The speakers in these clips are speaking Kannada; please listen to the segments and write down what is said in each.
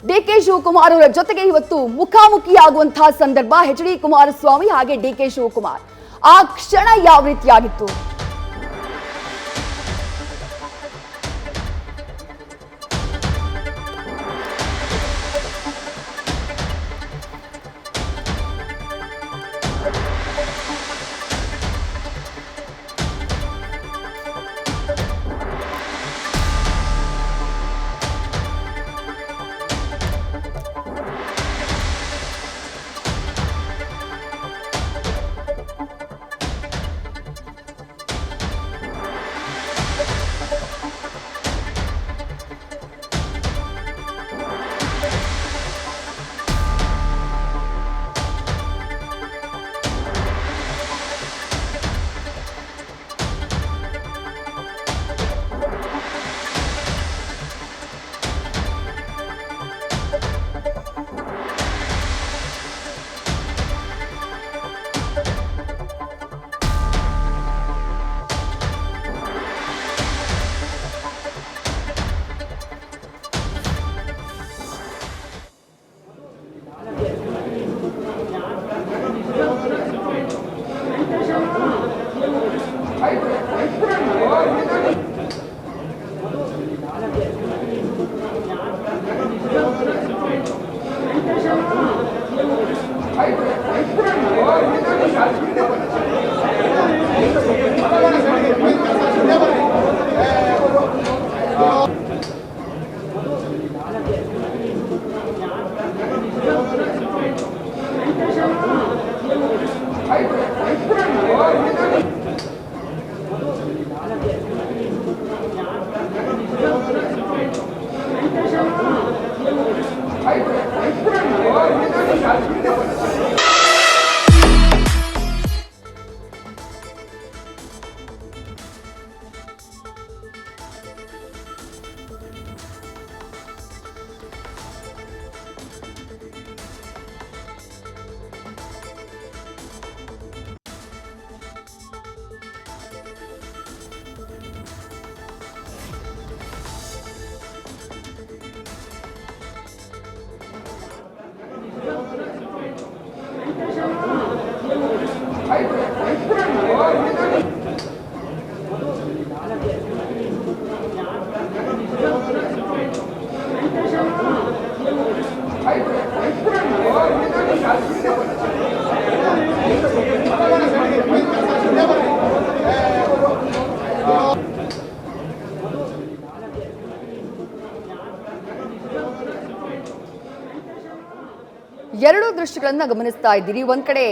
ಡಿಕೆ ಶಿವಕುಮಾರ್ ಅವರ ಜೊತೆಗೆ ಇವತ್ತು ಮುಖಾಮುಖಿಯಾಗುವಂತಹ ಸಂದರ್ಭ ಎಚ್.ಡಿ. ಕುಮಾರಸ್ವಾಮಿ ಹಾಗೆ ಡಿಕೆ ಶಿವಕುಮಾರ್. ಆ ಕ್ಷಣ ಯಾವ ರೀತಿಯಾಗಿತ್ತು? ಎರಡು ದೃಶ್ಯಗಳನ್ನ ಗಮನಿಸ್ತಾ ಇದ್ದೀರಿ. ಒಂದ್ ಕಡೆ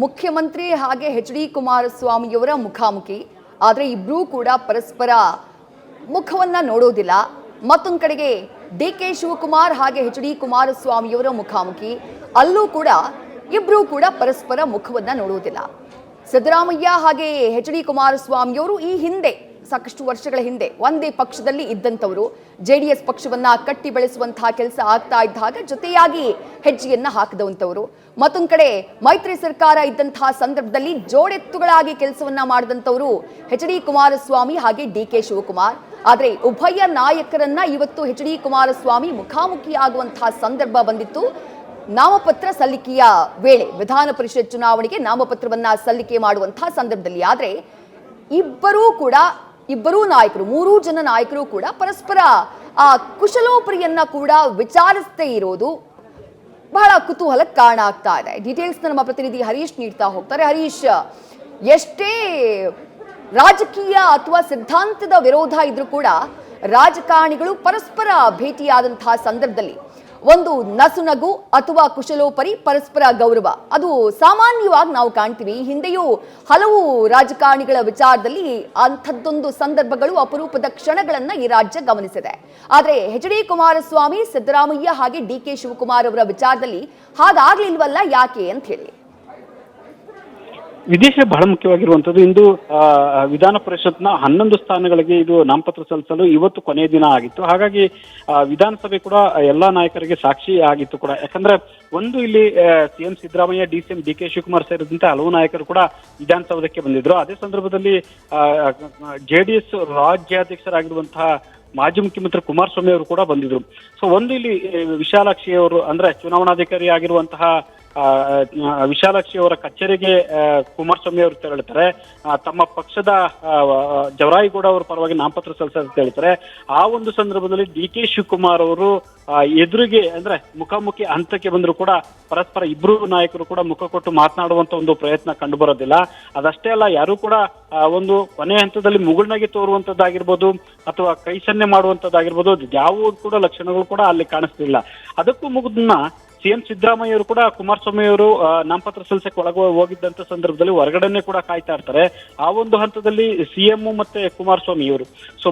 ಮುಖ್ಯಮಂತ್ರಿ ಹಾಗೆ ಎಚ್.ಡಿ. ಕುಮಾರಸ್ವಾಮಿಯವರ ಮುಖಾಮುಖಿ, ಆದ್ರೆ ಇಬ್ರೂ ಕೂಡ ಪರಸ್ಪರ ಮುಖವನ್ನ ನೋಡೋದಿಲ್ಲ. ಮತ್ತೊಂದ್ ಕಡೆಗೆ ಡಿ.ಕೆ. ಶಿವಕುಮಾರ್ ಹಾಗೆ ಎಚ್.ಡಿ. ಕುಮಾರಸ್ವಾಮಿಯವರ ಮುಖಾಮುಖಿ, ಅಲ್ಲೂ ಕೂಡ ಇಬ್ರೂ ಕೂಡ ಪರಸ್ಪರ ಮುಖವನ್ನ ನೋಡೋದಿಲ್ಲ. ಸಿದ್ದರಾಮಯ್ಯ ಹಾಗೆ ಎಚ್.ಡಿ. ಕುಮಾರಸ್ವಾಮಿಯವರು ಈ ಹಿಂದೆ ಸಾಕಷ್ಟು ವರ್ಷಗಳ ಹಿಂದೆ ಒಂದೇ ಪಕ್ಷದಲ್ಲಿ ಇದ್ದಂಥವರು. ಜೆಡಿಎಸ್ ಪಕ್ಷವನ್ನ ಕಟ್ಟಿ ಬೆಳೆಸುವಂತಹ ಕೆಲಸ ಆಗ್ತಾ ಇದ್ದಾಗ ಜೊತೆಯಾಗಿ ಹೆಜ್ಜೆಯನ್ನ ಹಾಕಿದಂಥವರು. ಮತ್ತೊಂದು ಕಡೆ ಮೈತ್ರಿ ಸರ್ಕಾರ ಇದ್ದಂತಹ ಸಂದರ್ಭದಲ್ಲಿ ಜೋಡೆತ್ತುಗಳಾಗಿ ಕೆಲಸವನ್ನ ಮಾಡಿದಂಥವರು ಎಚ್.ಡಿ. ಕುಮಾರಸ್ವಾಮಿ ಹಾಗೆ ಡಿ.ಕೆ. ಶಿವಕುಮಾರ್. ಆದ್ರೆ ಉಭಯ ನಾಯಕರನ್ನ ಇವತ್ತು ಎಚ್.ಡಿ. ಕುಮಾರಸ್ವಾಮಿ ಮುಖಾಮುಖಿ ಆಗುವಂತಹ ಸಂದರ್ಭ ಬಂದಿತ್ತು. ನಾಮಪತ್ರ ಸಲ್ಲಿಕೆಯ ವೇಳೆ, ವಿಧಾನ ಪರಿಷತ್ ಚುನಾವಣೆಗೆ ನಾಮಪತ್ರವನ್ನ ಸಲ್ಲಿಕೆ ಮಾಡುವಂತಹ ಸಂದರ್ಭದಲ್ಲಿ. ಆದ್ರೆ ಇಬ್ಬರೂ ನಾಯಕರು, ಮೂರೂ ಜನ ನಾಯಕರು ಕೂಡ ಪರಸ್ಪರ ಆ ಕುಶಲೋಪರಿಯನ್ನ ಕೂಡ ವಿಚಾರಿಸದೇ ಇರೋದು ಬಹಳ ಕುತೂಹಲಕ್ಕೆ ಕಾರಣ ಆಗ್ತಾ ಇದೆ. ಡೀಟೇಲ್ಸ್ ನಮ್ಮ ಪ್ರತಿನಿಧಿ ಹರೀಶ್ ನೀಡ್ತಾ ಹೋಗ್ತಾರೆ. ಹರೀಶ್, ಎಷ್ಟೇ ರಾಜಕೀಯ ಅಥವಾ ಸಿದ್ಧಾಂತದ ವಿರೋಧ ಇದ್ರೂ ಕೂಡ ರಾಜಕಾರಣಿಗಳು ಪರಸ್ಪರ ಭೇಟಿಯಾದಂತಹ ಸಂದರ್ಭದಲ್ಲಿ ಒಂದು ನಸುನಗು ಅಥವಾ ಕುಶಲೋಪರಿ ಪರಸ್ಪರ ಗೌರವ ಅದು ಸಾಮಾನ್ಯವಾಗಿ ನಾವು ಕಾಣ್ತೀವಿ. ಹಿಂದೆಯೂ ಹಲವು ರಾಜಕಾರಣಿಗಳ ವಿಚಾರದಲ್ಲಿ ಅಂಥದ್ದೊಂದು ಸಂದರ್ಭಗಳು, ಅಪರೂಪದ ಕ್ಷಣಗಳನ್ನ ಈ ರಾಜ್ಯ ಗಮನಿಸಿದೆ. ಆದರೆ ಎಚ್.ಡಿ. ಕುಮಾರಸ್ವಾಮಿ, ಸಿದ್ದರಾಮಯ್ಯ ಹಾಗೆ ಡಿ.ಕೆ. ಶಿವಕುಮಾರ್ ಅವರ ವಿಚಾರದಲ್ಲಿ ಹಾಗಾಗ್ಲಿಲ್ವಲ್ಲ, ಯಾಕೆ ಅಂತ ಹೇಳಿ? ವಿದೇಶ ಬಹಳ ಮುಖ್ಯವಾಗಿರುವಂತದ್ದು. ಇಂದು ವಿಧಾನ ಪರಿಷತ್ನ 11 ಸ್ಥಾನಗಳಿಗೆ ಇದು ನಾಮಪತ್ರ ಸಲ್ಲಿಸಲು ಇವತ್ತು ಕೊನೆಯ ದಿನ ಆಗಿತ್ತು. ಹಾಗಾಗಿ ವಿಧಾನಸಭೆ ಕೂಡ ಎಲ್ಲಾ ನಾಯಕರಿಗೆ ಸಾಕ್ಷಿ ಆಗಿತ್ತು ಕೂಡ. ಯಾಕಂದ್ರೆ ಒಂದು ಇಲ್ಲಿ ಸಿಎಂ ಸಿದ್ದರಾಮಯ್ಯ, ಡಿಸಿಎಂ ಡಿ.ಕೆ. ಶಿವಕುಮಾರ್ ಸೇರಿದಂತೆ ಹಲವು ನಾಯಕರು ಕೂಡ ವಿಧಾನಸೌಧಕ್ಕೆ ಬಂದಿದ್ರು. ಅದೇ ಸಂದರ್ಭದಲ್ಲಿ ಜೆಡಿಎಸ್ ರಾಜ್ಯಾಧ್ಯಕ್ಷರಾಗಿರುವಂತಹ ಮಾಜಿ ಮುಖ್ಯಮಂತ್ರಿ ಕುಮಾರಸ್ವಾಮಿ ಅವರು ಕೂಡ ಬಂದಿದ್ರು. ಸೊ ಒಂದು ಇಲ್ಲಿ ವಿಶಾಲಾಕ್ಷಿ ಅವರು ಅಂದ್ರೆ ಚುನಾವಣಾಧಿಕಾರಿ ಆಗಿರುವಂತಹ ವಿಶಾಲಾಕ್ಷಿ ಅವರ ಕಚೇರಿಗೆ ಕುಮಾರಸ್ವಾಮಿ ಅವರು ತೆರಳುತ್ತಾರೆ. ತಮ್ಮ ಪಕ್ಷದ ಜವರಾಯಿಗೌಡ ಅವರ ಪರವಾಗಿ ನಾಮಪತ್ರ ಸಲ್ಲಿಸಲು ಹೇಳ್ತಾರೆ. ಆ ಒಂದು ಸಂದರ್ಭದಲ್ಲಿ DK ಶಿವಕುಮಾರ್ ಅವರು ಎದುರಿಗೆ ಅಂದ್ರೆ ಮುಖಾಮುಖಿ ಹಂತಕ್ಕೆ ಬಂದರೂ ಕೂಡ ಪರಸ್ಪರ ಇಬ್ರು ನಾಯಕರು ಕೂಡ ಮುಖ ಕೊಟ್ಟು ಮಾತನಾಡುವಂತ ಒಂದು ಪ್ರಯತ್ನ ಕಂಡು ಬರೋದಿಲ್ಲ. ಅದಷ್ಟೇ ಅಲ್ಲ, ಯಾರು ಕೂಡ ಒಂದು ಕೊನೆ ಹಂತದಲ್ಲಿ ಮುಗುಳ್ನಾಗಿ ತೋರುವಂತದ್ದಾಗಿರ್ಬೋದು ಅಥವಾ ಕೈ ಸನ್ನೆ ಮಾಡುವಂತದ್ದಾಗಿರ್ಬೋದು, ಯಾವ ಕೂಡ ಲಕ್ಷಣಗಳು ಕೂಡ ಅಲ್ಲಿ ಕಾಣಿಸ್ತಿಲ್ಲ. ಅದಕ್ಕೂ ಮುಗಿದನ್ನ CM ಸಿದ್ದರಾಮಯ್ಯ ಅವರು ಕೂಡ ಕುಮಾರಸ್ವಾಮಿ ಅವರು ನಾಮಪತ್ರ ಸಲ್ಲಿಸಕ್ಕೆ ಹೋಗಿದ್ದಂತ ಸಂದರ್ಭದಲ್ಲಿ ಹೊರಗಡೆನೆ ಕೂಡ ಕಾಯ್ತಾ ಇರ್ತಾರೆ. ಆ ಒಂದು ಹಂತದಲ್ಲಿ CM ಮತ್ತೆ ಕುಮಾರಸ್ವಾಮಿ ಅವರು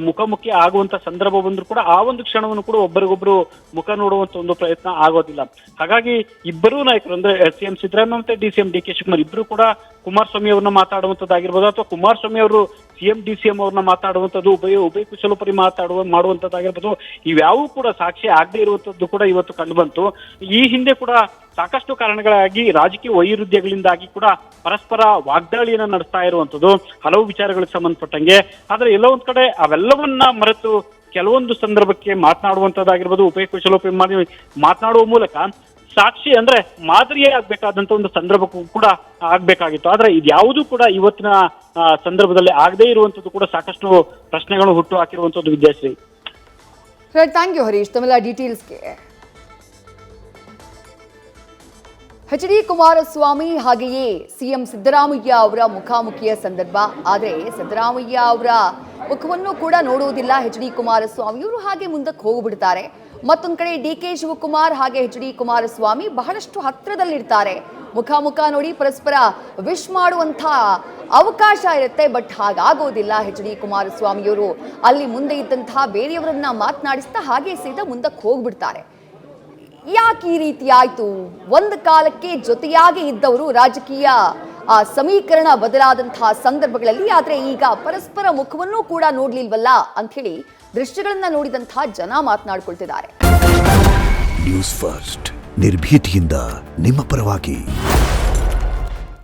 ಮುಖಾಮುಖಿ ಆಗುವಂತ ಸಂದರ್ಭ ಬಂದ್ರು ಕೂಡ ಆ ಒಂದು ಕ್ಷಣವನ್ನು ಕೂಡ ಒಬ್ಬರಿಗೊಬ್ರು ಮುಖ ನೋಡುವಂತ ಒಂದು ಪ್ರಯತ್ನ ಆಗೋದಿಲ್ಲ. ಹಾಗಾಗಿ ಇಬ್ಬರೂ ನಾಯಕರು ಅಂದ್ರೆ CM ಸಿದ್ದರಾಮಯ್ಯ ಮತ್ತೆ DK ಶಿವಕುಮಾರ್ ಇಬ್ರು ಕೂಡ ಕುಮಾರಸ್ವಾಮಿ ಅವ್ರನ್ನ ಮಾತಾಡುವಂತದ್ದಾಗಿರ್ಬೋದು ಅಥವಾ ಕುಮಾರಸ್ವಾಮಿ ಅವರು DCM ಅವ್ರನ್ನ ಮಾತಾಡುವಂಥದ್ದು, ಉಭಯ ಕುಶಲೋಪರಿ ಮಾಡುವಂತದ್ದಾಗಿರ್ಬೋದು, ಇವ್ಯಾವೂ ಕೂಡ ಸಾಕ್ಷಿ ಆಗದೆ ಇರುವಂತದ್ದು ಕೂಡ ಇವತ್ತು ಕಂಡು ಬಂತು. ಈ ಹಿಂದೆ ಕೂಡ ಸಾಕಷ್ಟು ಕಾರಣಗಳಾಗಿ ರಾಜಕೀಯ ವೈರುಧ್ಯಗಳಿಂದಾಗಿ ಕೂಡ ಪರಸ್ಪರ ವಾಗ್ದಾಳಿಯನ್ನ ನಡೆಸ್ತಾ ಇರುವಂತದ್ದು ಹಲವು ವಿಚಾರಗಳಿಗೆ ಸಂಬಂಧಪಟ್ಟಂಗೆ. ಆದ್ರೆ ಎಲ್ಲೋ ಒಂದ್ ಕಡೆ ಅವೆಲ್ಲವನ್ನ ಮರೆತು ಕೆಲವೊಂದು ಸಂದರ್ಭಕ್ಕೆ ಮಾತನಾಡುವಂತದ್ದಾಗಿರ್ಬೋದು, ಉಭಯ ಕುಶಲೋಪರಿ ಮಾತನಾಡುವ ಮೂಲಕ ಸಾಕ್ಷಿ ಅಂದ್ರೆ ಮಾದರಿಯೇ ಆಗ್ಬೇಕಾದಂತ ಒಂದು ಸಂದರ್ಭಕ್ಕೂ ಕೂಡ ಆಗ್ಬೇಕಾಗಿತ್ತು. ಆದ್ರೆ ಇದ್ಯಾವುದೂ ಕೂಡ ಇವತ್ತಿನ ಸಂದರ್ಭದಲ್ಲಿ ಆಗದೇ ಇರುವಂತದ್ದು ಕೂಡ ಸಾಕಷ್ಟು ಪ್ರಶ್ನೆಗಳು ಹುಟ್ಟು ಹಾಕಿರುವಂತದ್ದು. ವಿದ್ಯಾಶ್ರೀ, ಥ್ಯಾಂಕ್ ಯು ಹರೀಶ್ ತಮ್ಮೆಲ್ಲ ಡೀಟೇಲ್ಸ್ಗೆ. HD ಕುಮಾರಸ್ವಾಮಿ ಹಾಗೆಯೇ CM ಸಿದ್ದರಾಮಯ್ಯ ಅವರ ಮುಖಾಮುಖಿಯ ಸಂದರ್ಭ. ಆದರೆ ಸಿದ್ದರಾಮಯ್ಯ ಅವರ ಮುಖವನ್ನು ಕೂಡ ನೋಡುವುದಿಲ್ಲ HD ಕುಮಾರಸ್ವಾಮಿ ಅವರು, ಹಾಗೆ ಮುಂದಕ್ಕೆ ಹೋಗ್ಬಿಡ್ತಾರೆ. ಮತ್ತೊಂದು ಕಡೆ DK ಶಿವಕುಮಾರ್ ಹಾಗೆ HD ಕುಮಾರಸ್ವಾಮಿ ಬಹಳಷ್ಟು ಹತ್ತಿರದಲ್ಲಿರ್ತಾರೆ. ಮುಖಾಮುಖ ನೋಡಿ ಪರಸ್ಪರ ವಿಶ್ ಮಾಡುವಂಥ ಅವಕಾಶ ಇರುತ್ತೆ. ಬಟ್ ಹಾಗಾಗೋದಿಲ್ಲ. HD ಕುಮಾರಸ್ವಾಮಿಯವರು ಅಲ್ಲಿ ಮುಂದೆ ಇದ್ದಂತಹ ಬೇರೆಯವರನ್ನ ಮಾತನಾಡಿಸ್ತಾ ಹಾಗೆ ಸೀದಾ ಮುಂದಕ್ಕೆ ಹೋಗ್ಬಿಡ್ತಾರೆ. ಯಾಕೆ ಈ ರೀತಿ ಆಯ್ತು? ಒಂದು ಕಾಲಕ್ಕೆ ಜೊತೆಯಾಗಿ ಇದ್ದವರು ರಾಜಕೀಯ ಸಮೀಕರಣ ಬದಲಾದಂತಹ ಸಂದರ್ಭಗಳಲ್ಲಿ, ಆದ್ರೆ ಈಗ ಪರಸ್ಪರ ಮುಖವನ್ನೂ ಕೂಡ ನೋಡ್ಲಿಲ್ವಲ್ಲ ಅಂತ ಹೇಳಿ ದೃಶ್ಯಗಳನ್ನ ನೋಡಿದಂತಹ ಜನ ಮಾತನಾಡ್ಕೊಳ್ತಿದ್ದಾರೆ. ನ್ಯೂಸ್ ಫಸ್ಟ್ ನಿರ್ಭೀತಿಯಿಂದ ನಿಮ್ಮ ಪರವಾಗಿ.